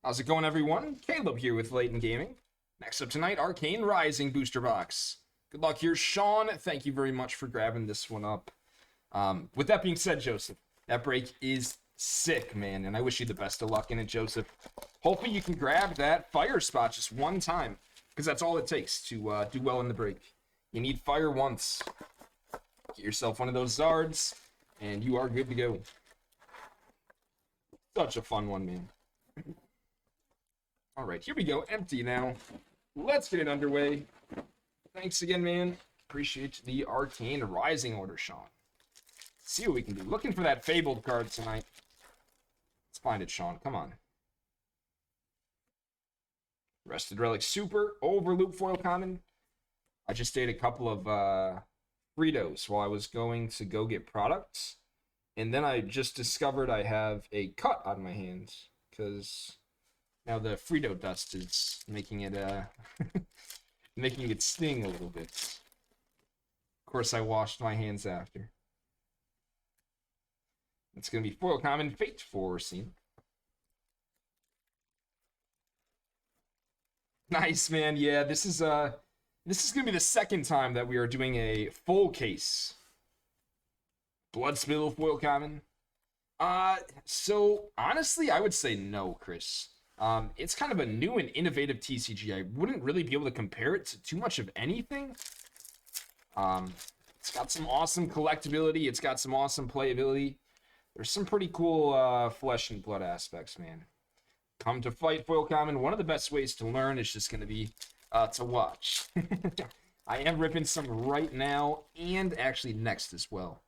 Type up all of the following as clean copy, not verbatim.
How's it going, everyone? Caleb here with Layton Gaming. Next up tonight, Arcane Rising Booster Box. Good luck here, Sean. Thank you very much for grabbing this one up. With that being said, Joseph, that break is sick, man, and I wish you the best of luck in it, Joseph. Hopefully you can grab that fire spot just one time, because that's all it takes to do well in the break. You need fire once. Get yourself one of those Zards, and you are good to go. Such a fun one, man. All right, here we go. Empty now. Let's get it underway. Thanks again, man. Appreciate the Arcane Rising order, Sean. Let's see what we can do. Looking for that Fabled card tonight. Let's find it, Sean. Come on. Rested Relic Super. Overloop Foil Common. I just ate a couple of Fritos while I was going to go get products. And then I just discovered I have a cut on my hands. Because now the Frito dust is making it making it sting a little bit. Of course, I washed my hands after. It's gonna be Foil Common Fate Foreseen. Nice, man. Yeah, this is gonna be the second time that we are doing a full case. Bloodspill Foil Common. So honestly, I would say no, Chris. It's kind of a new and innovative TCG. I wouldn't really be able to compare it to too much of anything. It's got some awesome collectability. It's got some awesome playability. There's some pretty cool flesh and blood aspects, man. Come to fight, Foil Common. One of the best ways to learn is just going to be to watch. I am ripping some right now and actually next as well.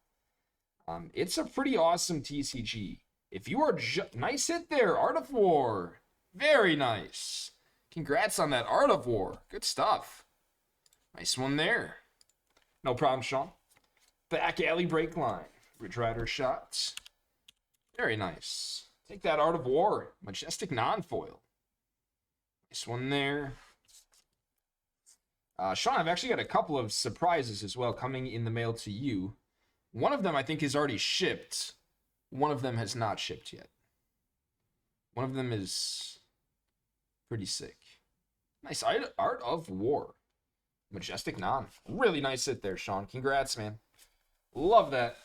It's a pretty awesome TCG. If you are nice hit there, Art of War. Very nice. Congrats on that Art of War. Good stuff. Nice one there. No problem, Sean. Back alley break line. Ridge Rider shots. Very nice. Take that Art of War. Majestic non-foil. Nice one there. Sean, I've actually got a couple of surprises as well coming in the mail to you. One of them I think is already shipped. One of them has not shipped yet. One of them is pretty sick. Nice Art of War. Majestic non. Really nice hit there, Sean. Congrats, man. Love that.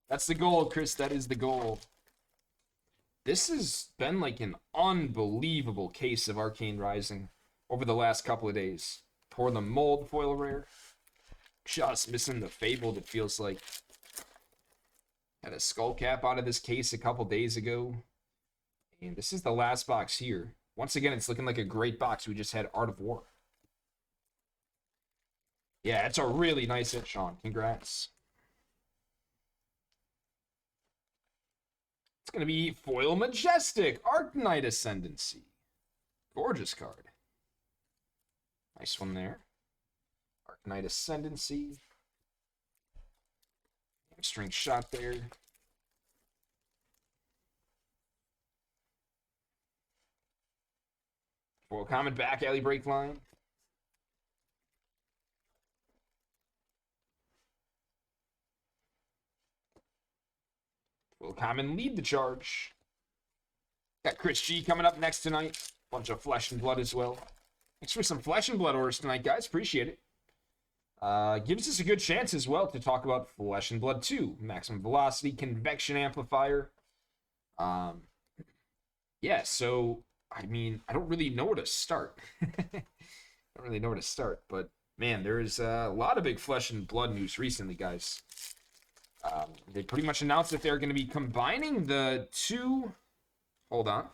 That's the goal, Chris. That is the goal. This has been like an unbelievable case of Arcane Rising over the last couple of days. Pour the mold foil rare. Just missing the Fabled, it feels like. Had a skull cap out of this case a couple days ago. And this is the last box here. Once again, it's looking like a great box. We just had Art of War. Yeah, it's a really nice hit, Sean. Congrats. It's going to be Foil Majestic, Arknight Ascendancy. Gorgeous card. Nice one there. Arknight Ascendancy. Hamstring shot there. Foil Common back alley break line. Foil Common lead the charge. Got Chris G coming up next tonight. Bunch of flesh and blood as well. Thanks for some flesh and blood orders tonight, guys. Appreciate it. Gives us a good chance as well to talk about Flesh and Blood 2. Maximum Velocity, Convection Amplifier. Yeah, so, I mean, I don't really know where to start. But, man, there is a lot of big Flesh and Blood news recently, guys. They pretty much announced that they're going to be combining the two... Hold on.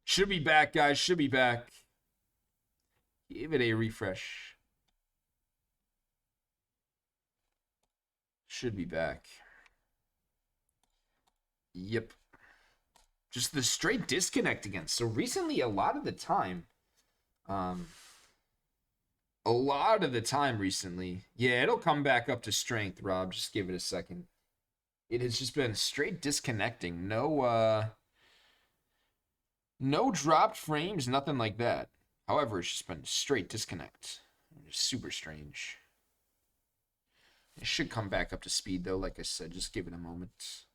Should be back, guys. Should be back. Give it a refresh. Should be back. Yep. Just the straight disconnect again. So recently, a lot of the time recently. Yeah, it'll come back up to strength, Rob. Just give it a second. It has just been straight disconnecting. No dropped frames, nothing like that. However, it's just been straight disconnect. It's super strange. It should come back up to speed though, like I said, just give it a moment.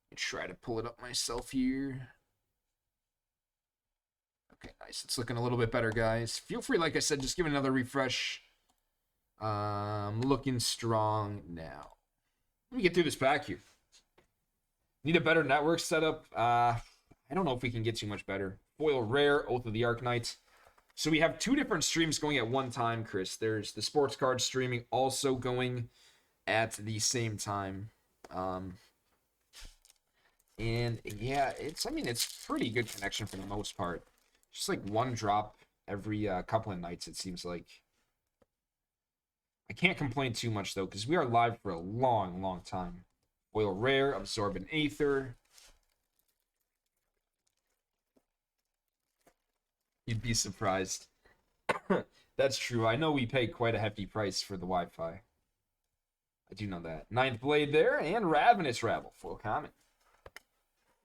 Let me try to pull it up myself here. Okay, nice. It's looking a little bit better, guys. Feel free, like I said, just give it another refresh. Looking strong now. Let me get through this pack here. Need a better network setup. I don't know if we can get too much better. Foil rare, Oath of the Arknight. So we have two different streams going at one time, Chris. There's the sports card streaming also going at the same time. And yeah, it's pretty good connection for the most part. Just like one drop every couple of nights, it seems like. I can't complain too much, though, because we are live for a long, long time. Foil rare, Absorb an Aether. You'd be surprised. That's true. I know we pay quite a hefty price for the Wi-Fi. I do know that. Ninth Blade there, and Ravenous Rabble. Foil common.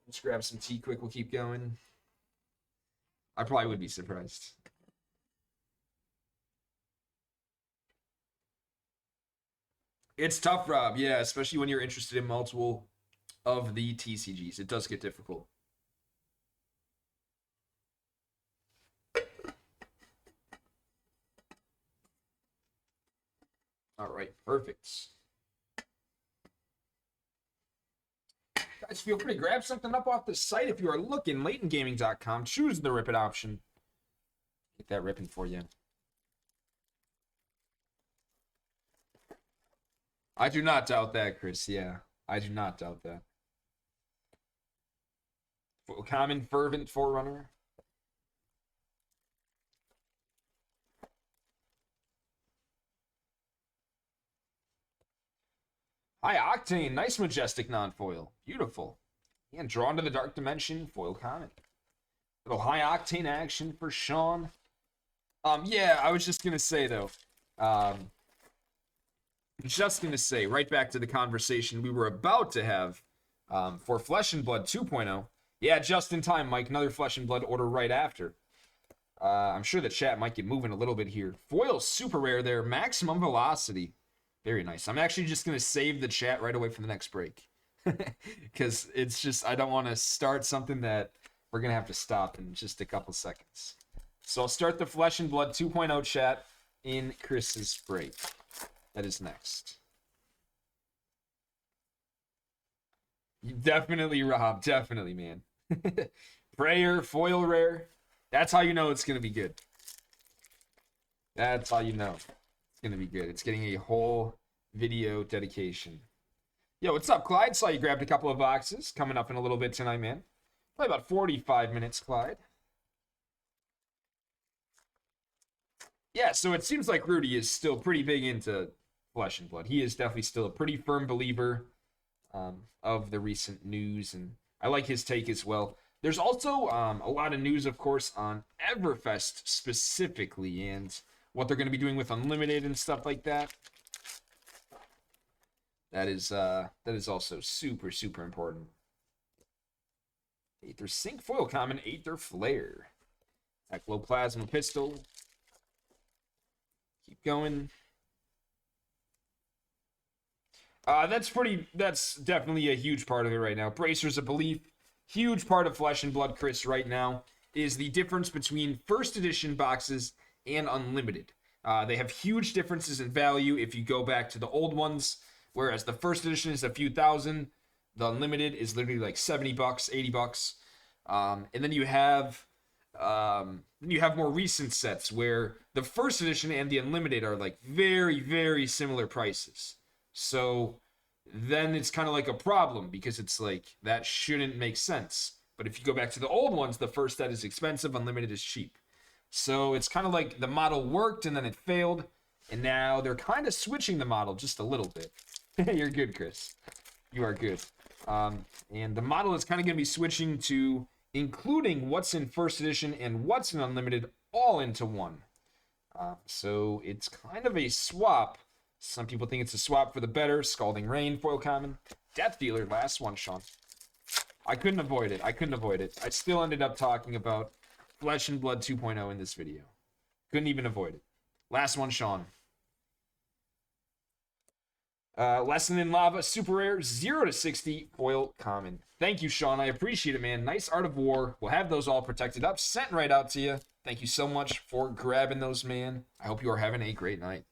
Let's grab some tea quick. We'll keep going. I probably would be surprised. It's tough, Rob. Yeah, especially when you're interested in multiple of the TCGs. It does get difficult. All right, perfect. Guys, feel free to grab something up off the site if you are looking. LaytonGaming.com. Choose the Rip It option. Get that ripping for you. I do not doubt that, Chris. Yeah, I do not doubt that. Common Fervent Forerunner. High Octane, nice Majestic non-foil. Beautiful. And Drawn to the Dark Dimension, foil common. Little High Octane action for Sean. Yeah, I was just going to say, though. Just going to say, right back to the conversation we were about to have for Flesh and Blood 2.0. Yeah, just in time, Mike. Another Flesh and Blood order right after. I'm sure the chat might get moving a little bit here. Foil super rare there. Maximum Velocity. Very nice. I'm actually just going to save the chat right away for the next break. Because it's just, I don't want to start something that we're going to have to stop in just a couple seconds. So I'll start the Flesh and Blood 2.0 chat in Chris's break. That is next. Definitely, Rob. Definitely, man. Prayer, foil rare. That's how you know it's going to be good. That's how you know. Gonna be good. It's getting a whole video dedication. Yo, what's up, Clyde? Saw you grabbed a couple of boxes. Coming up in a little bit tonight, man. Probably about 45 minutes, Clyde. Yeah, so it seems like Rudy is still pretty big into Flesh and Blood. He is definitely still a pretty firm believer of the recent news, and I like his take as well. There's also a lot of news, of course, on Everfest specifically, and what they're going to be doing with Unlimited and stuff like that. That is also super, super important. Aether Sync foil common, Aether Flare. Ectoplasma Pistol. Keep going. That's definitely a huge part of it right now. Bracers of Belief. Huge part of Flesh and Blood, Chris, right now is the difference between first edition boxes and Unlimited. They have huge differences in value if you go back to the old ones, whereas the first edition is a few thousand, the Unlimited is literally like $70, $80. And then you have more recent sets where the first edition and the Unlimited are like very, very similar prices. So then it's kind of like a problem because it's like that shouldn't make sense. But if you go back to the old ones, the first set is expensive, Unlimited is cheap. So it's kind of like the model worked and then it failed, and now they're kind of switching the model just a little bit. You're good, Chris. You are good. And the model is kind of going to be switching to including what's in first edition and what's in unlimited all into one. So it's kind of a swap. Some people think it's a swap for the better. Scalding Rain, foil common. Death Dealer, last one, Sean. I couldn't avoid it. I still ended up talking about Flesh and Blood 2.0 in this video. Couldn't even avoid it. Last one, Sean. Lesson in Lava, super rare, 0 to 60, foil common. Thank you, Sean. I appreciate it, man. Nice Art of War. We'll have those all protected up, sent right out to you. Thank you so much for grabbing those, man. I hope you are having a great night.